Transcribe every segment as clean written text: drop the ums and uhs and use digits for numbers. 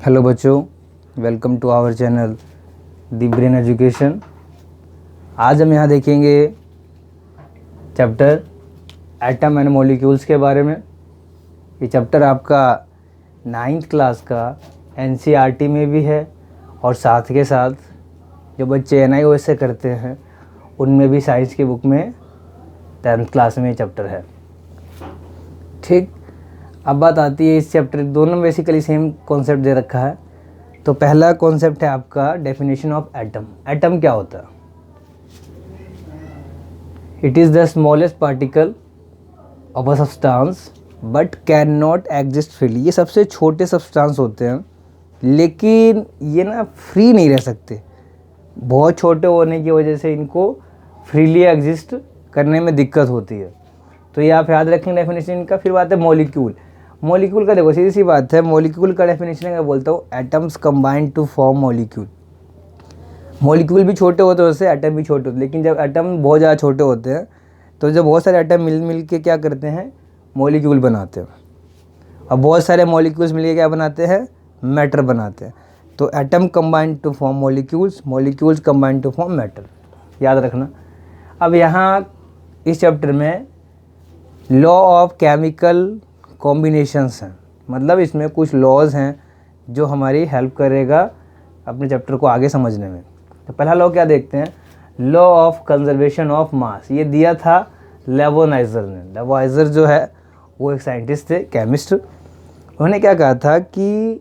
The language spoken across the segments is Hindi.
हेलो बच्चों, welcome to our channel the brain education. आज हम यहाँ देखेंगे चैप्टर एटम एंड मॉलिक्यूल्स के बारे में। ये चैप्टर आपका 9th क्लास का एनसीईआरटी में भी है और साथ के साथ जो बच्चे एनआईओएस से करते हैं उनमें भी साइंस की बुक में 10th क्लास में ये चैप्टर है। ठीक, अब बात आती है इस चैप्टर, दोनों बेसिकली सेम कॉन्सेप्ट दे रखा है। तो पहला कॉन्सेप्ट है आपका डेफिनेशन ऑफ एटम। एटम क्या होता है? It is the smallest particle of a substance but can not exist freely. ये सबसे छोटे सब्सटेंस होते हैं लेकिन ये ना फ्री नहीं रह सकते। बहुत छोटे होने की वजह से इनको फ्रीली एग्जिस्ट करने में दिक्कत होती है। तो ये आप याद रखें डेफिनेशन का। फिर बात है मॉलिक्यूल। मॉलिक्यूल का देखो सीधी सी बात है, मॉलिक्यूल का डेफिनेशन मैं बोलता हूँ atoms combined to form molecule. Molecule भी छोटे होते हैं, उससे एटम भी छोटे होते हैं, लेकिन जब एटम बहुत ज़्यादा छोटे होते हैं तो जब बहुत सारे एटम मिल के क्या करते हैं, मॉलिक्यूल बनाते हैं। और बहुत सारे मॉलिक्यूल्स मिलके क्या बनाते हैं, मैटर बनाते हैं। तो atom combined to form molecules, molecules combined to form matter, याद रखना। अब यहाँ इस चैप्टर में लॉ ऑफ केमिकल कॉम्बिनेशंस हैं, मतलब इसमें कुछ लॉज हैं जो हमारी हेल्प करेगा अपने चैप्टर को आगे समझने में। तो पहला लॉ क्या देखते हैं, लॉ ऑफ कंजर्वेशन ऑफ मास। ये दिया था लेवोनाइजर ने। लेवोनाइजर जो है वो एक साइंटिस्ट थे, केमिस्ट। उन्होंने क्या कहा था कि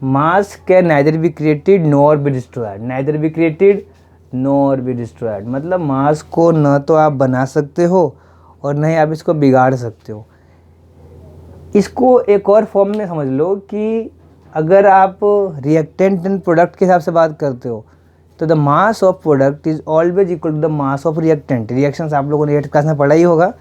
मास can neither be created nor be destroyed. Neither be created nor be destroyed, मतलब मास को न तो आप बना सकते हो और न ही आप इसको बिगाड़ सकते हो। इसको एक और फॉर्म में समझ लो कि अगर आप रिएक्टेंट एंड प्रोडक्ट के हिसाब से बात करते हो तो the mass of product is always equal to the mass of reactant. Reactions आप लोगों ने 8th क्लास में पढ़ा ही होगा।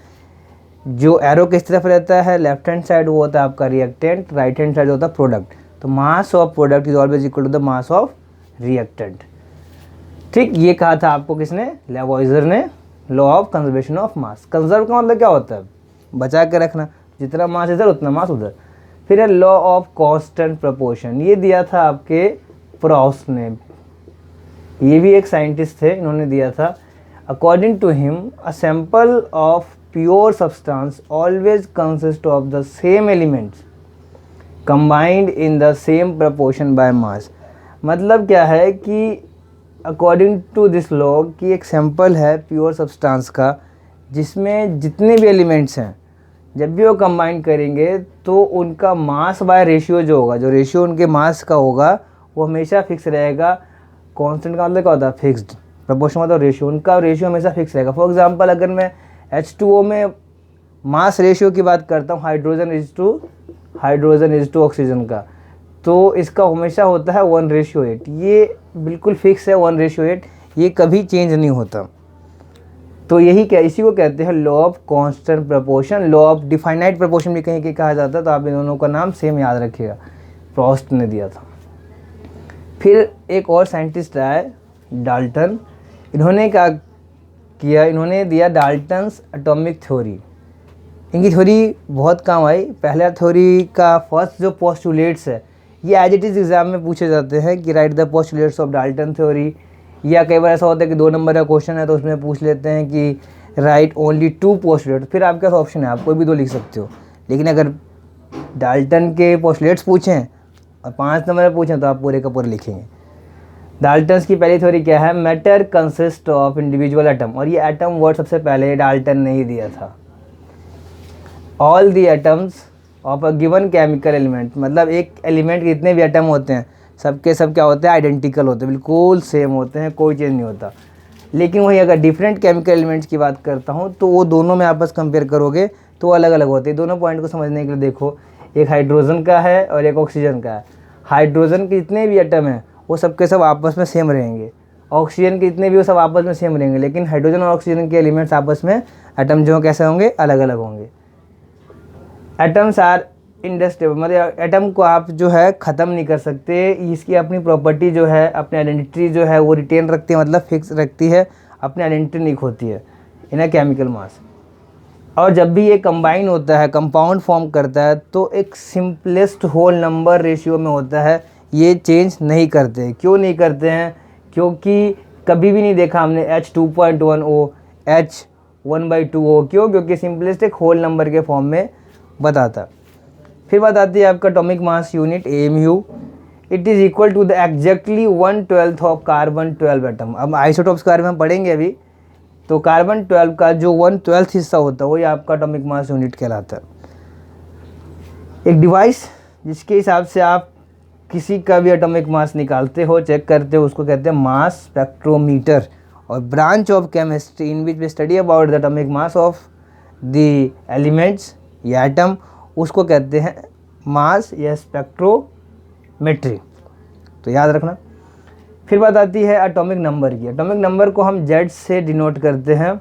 जो एरो किस तरफ रहता है, लेफ्ट हैंड साइड, वो होता है आपका रिएक्टेंट, राइट हैंड साइड होता है प्रोडक्ट। तो mass of product is always equal to the mass of reactant. ठीक, ये कहा था आपको किसने, लेवोइजर ने, law of conservation of mass. Conserve का मतलब क्या होता है, बचा के रखना, जितना मास इधर उतना मास उधर। फिर है लॉ ऑफ कांस्टेंट प्रोपोर्शन। ये दिया था आपके प्रोस्ट ने, ये भी एक साइंटिस्ट थे, इन्होंने दिया था। According to him a sample of pure substance always consist of the same elements combined in the same proportion by mass. मतलब क्या है कि अकॉर्डिंग टू दिस लॉ कि एक सैंपल है प्योर सब्सटेंस का जिसमें जितने भी एलिमेंट्स हैं जब भी वो कंबाइन करेंगे तो उनका मास बाय रेशियो जो होगा, जो रेशियो उनके मास का होगा वो हमेशा फिक्स रहेगा। कांस्टेंट का मतलब क्या होता है, फिक्स्ड। प्रोपोर्शन मतलब रेशियो, उनका रेशियो हमेशा फिक्स रहेगा। फॉर एग्जांपल अगर मैं H2O में मास रेशियो की बात करता हूँ, हाइड्रोजन इज टू ऑक्सीजन का, तो इसका हमेशा होता है 1:8। ये बिल्कुल फिक्स है 1:8, ये कभी चेंज नहीं होता। तो यही क्या, इसी को कहते हैं law of constant proportion. Law of definite proportion भी कहीं कहा जाता है। तो आप इन दोनों का नाम सेम याद रखिएगा, प्रोस्ट ने दिया था। फिर एक और साइंटिस्ट आए, डाल्टन। इन्होंने क्या किया, इन्होंने दिया डाल्टन्स एटॉमिक थ्योरी। इनकी थ्योरी बहुत काम आई। पहला थ्योरी का फर्स्ट जो पोस्टुलेट्स है ये एज इट इज़ एग्जाम में पूछे जाते हैं कि right the postulates of Dalton theory. या कई बार ऐसा होता है कि 2 नंबर का क्वेश्चन है तो उसमें पूछ लेते हैं कि राइट ओनली 2 पोस्टुलेट। फिर आपके पास ऑप्शन है, आप कोई भी 2 लिख सकते हो। लेकिन अगर डाल्टन के पोस्टुलेट्स पूछें और 5 नंबर में पूछें तो आप पूरे का पूरे लिखेंगे। डाल्टन्स की पहली थ्योरी क्या है, matter consist of individual atom. और ये एटम वर्ड सबसे पहले डाल्टन ने ही दिया था। All the atoms of a given chemical element, मतलब एक एलिमेंट के जितने भी एटम होते हैं सबके सब क्या होते हैं, आइडेंटिकल होते हैं, बिल्कुल सेम होते हैं, कोई चेंज नहीं होता। लेकिन वही अगर डिफरेंट केमिकल एलिमेंट्स की बात करता हूँ तो वो दोनों में आपस कंपेयर करोगे तो अलग अलग होते हैं। दोनों पॉइंट को समझने के लिए देखो, एक हाइड्रोजन का है और एक ऑक्सीजन का है। हाइड्रोजन के जितने भी एटम हैं वो सबके सब आपस में सेम रहेंगे, ऑक्सीजन के जितने भी वो सब आपस में सेम रहेंगे। लेकिन हाइड्रोजन और ऑक्सीजन के एलिमेंट्स आपस में एटम जो कैसे होंगे, अलग अलग होंगे। एटम्स आर इंडेस्ट्रेबल, मतलब एटम को आप जो है ख़त्म नहीं कर सकते। इसकी अपनी प्रॉपर्टी जो है, अपनी आइडेंटिटी जो है वो रिटेन रखती है, मतलब फिक्स रखती है, अपनी आइडेंटिटी नहीं खोती है इन अ केमिकल मास। और जब भी ये कंबाइन होता है, कंपाउंड फॉर्म करता है, तो एक सिंपलेस्ट होल नंबर रेशियो में होता है। ये चेंज नहीं करते। क्यों नहीं करते हैं? क्योंकि कभी भी नहीं देखा हमने H2.1O H1/2O। क्यों? क्योंकि सिंपलेस्ट एक होल नंबर के फॉर्म में बताता। फिर बात आती है आपका atomic mass unit AMU। It is equal to the exactly 1/12 of carbon 12 atom. अब आइसोटॉप्स के बारे में हम पढ़ेंगे अभी। तो कार्बन 12 का जो 1/12 हिस्सा होता है वही आपका एटॉमिक मास यूनिट कहलाता है। एक डिवाइस जिसके हिसाब से आप किसी का भी एटॉमिक मास निकालते हो, चेक करते हो, उसको कहते हैं मास स्पेक्ट्रोमीटर। और branch of chemistry in which we study about the atomic mass of the elements या एटम, उसको कहते हैं मास या स्पेक्ट्रोमेट्री। तो याद रखना। फिर बात आती है एटॉमिक नंबर की। एटॉमिक नंबर को हम Z से डिनोट करते हैं,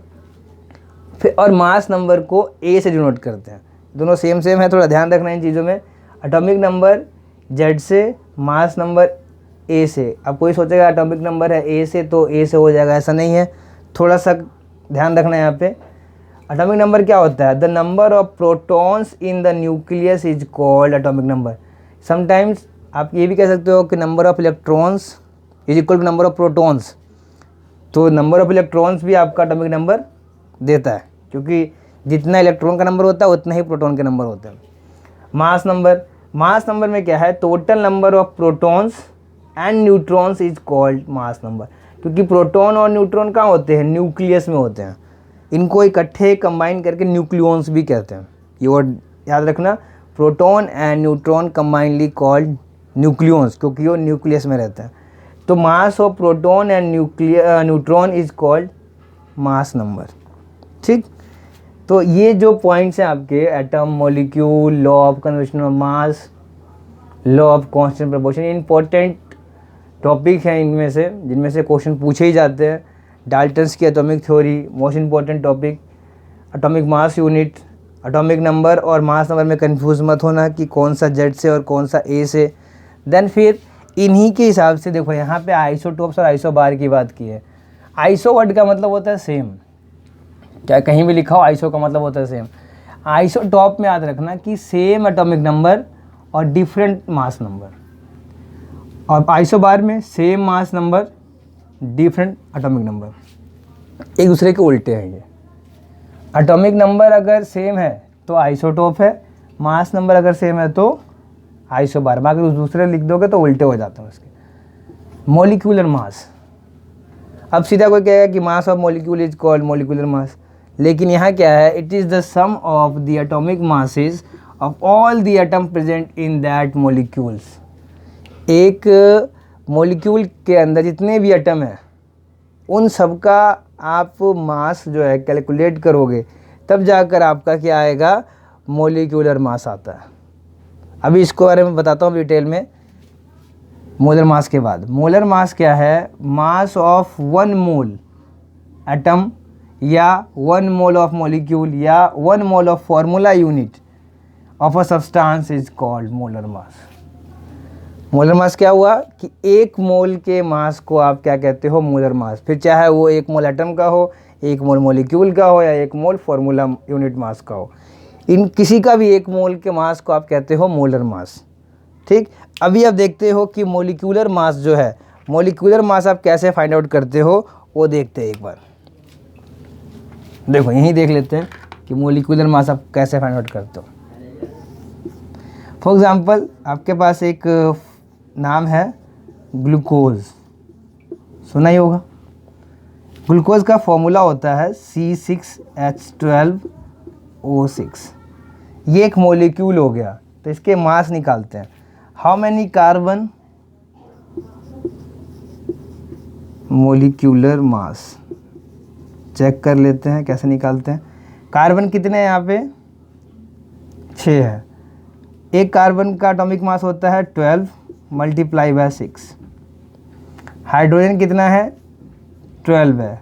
फिर और मास नंबर को A से डिनोट करते हैं। दोनों सेम है, थोड़ा ध्यान रखना इन चीज़ों में। एटॉमिक नंबर Z से, मास नंबर A से। अब कोई सोचेगा एटॉमिक नंबर है A से तो A से हो जाएगा, ऐसा नहीं है, थोड़ा सा ध्यान रखना है यहाँ पे। एटॉमिक नंबर क्या होता है? The number of protons in the nucleus is called atomic number. Sometimes आप ये भी कह सकते हो कि number of electrons is equal to number of protons. तो नंबर ऑफ इलेक्ट्रॉन्स भी आपका एटॉमिक नंबर देता है, क्योंकि जितना इलेक्ट्रॉन का नंबर होता है उतना ही प्रोटॉन के नंबर होते हैं। मास नंबर में क्या है? Total number of protons and neutrons is called mass number. क्योंकि प्रोटॉन और न्यूट्रॉन कहाँ होते हैं? न्यूक्लियस में होते हैं। इनको इकट्ठे कंबाइन करके न्यूक्लियॉन्स भी कहते हैं। ये वर्ड याद रखना, proton and neutron combinedly called nucleons, क्योंकि वो न्यूक्लियस में रहते हैं। तो mass of proton and neutron is called mass number. ठीक, तो ये जो पॉइंट्स हैं आपके atom, molecule, law of conservation of mass, law of constant proportion, important topic हैं इनमें से, जिनमें से क्वेश्चन पूछे ही जाते हैं। डाल्टन्स की atomic theory most important topic, atomic mass unit, atomic number और मास नंबर में कंफ्यूज मत होना कि कौन सा Z से और कौन सा A से। देन फिर इन्हीं के हिसाब से देखो यहाँ पे आइसोटोप्स और आइसोबार की बात की है। आइसो वर्ड का मतलब होता है सेम, क्या कहीं भी लिखा हो आइसो का मतलब होता है सेम। आइसोटॉप में याद रखना कि सेम एटॉमिक नंबर और डिफरेंट मास नंबर, और आइसोबार में same mass number different atomic number, एक दूसरे के उल्टे हैं ये। एटॉमिक नंबर अगर सेम है तो आइसोटॉप है, मास नंबर अगर सेम है तो आइसोबार। बाकी उस दूसरे लिख दोगे तो उल्टे हो जाते हैं उसके। मॉलिक्यूलर मास, अब सीधा कोई कहेगा कि mass of molecule is called molecular mass, लेकिन यहाँ क्या है? It is the sum of the atomic masses of all the atom present in that molecules. एक मॉलिक्यूल के अंदर जितने भी एटम हैं उन सब का आप मास जो है कैलकुलेट करोगे, तब जाकर आपका क्या आएगा? मॉलिक्यूलर मास आता है। अभी इसको बारे में बताता हूँ डिटेल में मोलर मास के बाद। मोलर मास क्या है? मास ऑफ 1 मोल एटम या 1 मोल ऑफ मॉलिक्यूल या 1 mole of formula unit of a substance is called molar mass. Molar mass क्या हुआ कि 1 मोल के मास को आप क्या कहते हो? Molar mass. फिर चाहे वो 1 मोल एटम का हो, 1 मोल मॉलिक्यूल का हो या 1 मोल फॉर्मूला यूनिट मास का हो, इन किसी का भी 1 मोल के मास को आप कहते हो मोलर मास। ठीक, अभी आप देखते हो कि मॉलिक्यूलर मास जो है, मॉलिक्यूलर मास आप कैसे फाइंड आउट करते हो वो देखते हैं एक बार। देखो यहीं देख लेते हैं कि मॉलिक्यूलर मास आप कैसे फाइंड आउट करते हो। फॉर एग्जांपल आपके पास एक नाम है ग्लूकोज, सुना ही होगा। ग्लूकोज का फॉर्मूला होता है C6H12O6। ये एक मॉलिक्यूल हो गया, तो इसके मास निकालते हैं। How many carbon? Molecular mass check कर लेते हैं कैसे निकालते हैं। कार्बन कितने हैं यहाँ पे? 6 है। एक कार्बन का एटॉमिक मास होता है 12 मल्टीप्लाई बाय 6। हाइड्रोजन कितना है? 12 है।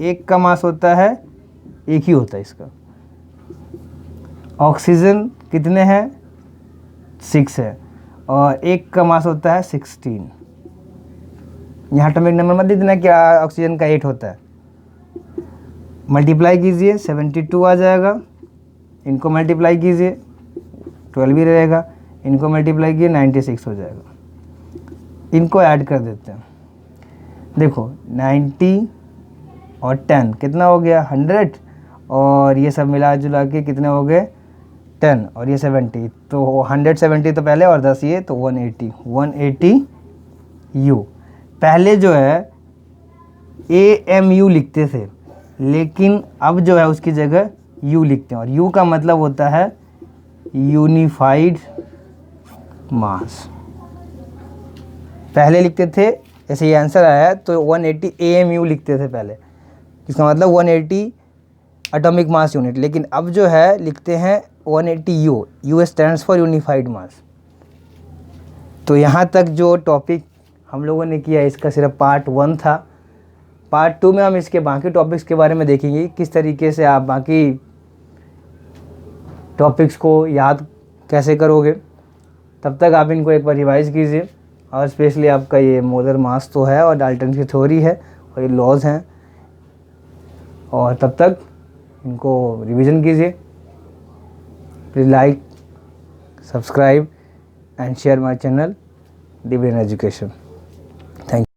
एक का मास होता है, एक ही होता है इसका। ऑक्सीजन कितने हैं? 6 है, और एक का मास होता है 16। यहाँ एटॉमिक नंबर मत देना कि ऑक्सीजन का 8 होता है। मल्टीप्लाई कीजिए 72 आ जाएगा, इनको मल्टीप्लाई कीजिए 12 भी रहेगा, इनको मल्टीप्लाई कीजिए 96 हो जाएगा। इनको ऐड कर देते हैं। देखो 90 और 10 कितना हो गया 100, और ये सब मिला जुला के कितने हो गए 10 और ये 70, तो 170 तो पहले और 10 ये, तो 180 यू। पहले जो है AMU लिखते थे, लेकिन अब जो है उसकी जगह U लिखते हैं, और U का मतलब होता है यूनिफाइड मास। पहले लिखते थे, ऐसे ये आंसर आया तो 180 AMU लिखते थे पहले, इसका मतलब 180 एटॉमिक मास यूनिट, लेकिन अब जो है लिखते हैं 180 U स्टैंड्स फॉर यूनिफाइड मास। तो यहाँ तक जो टॉपिक हम लोगों ने किया इसका सिर्फ पार्ट 1 था। पार्ट 2 में हम इसके बाकी टॉपिक्स के बारे में देखेंगे, किस तरीके से आप बाकी टॉपिक्स को याद कैसे करोगे। तब तक आप इनको एक बार रिवाइज कीजिए, और स्पेशली आपका ये मोलर मास तो है और डाल्टन की थ्योरी है और ये लॉज हैं, और तब तक इनको रिवीजन कीजिए। Please like, subscribe and share my channel the brain education.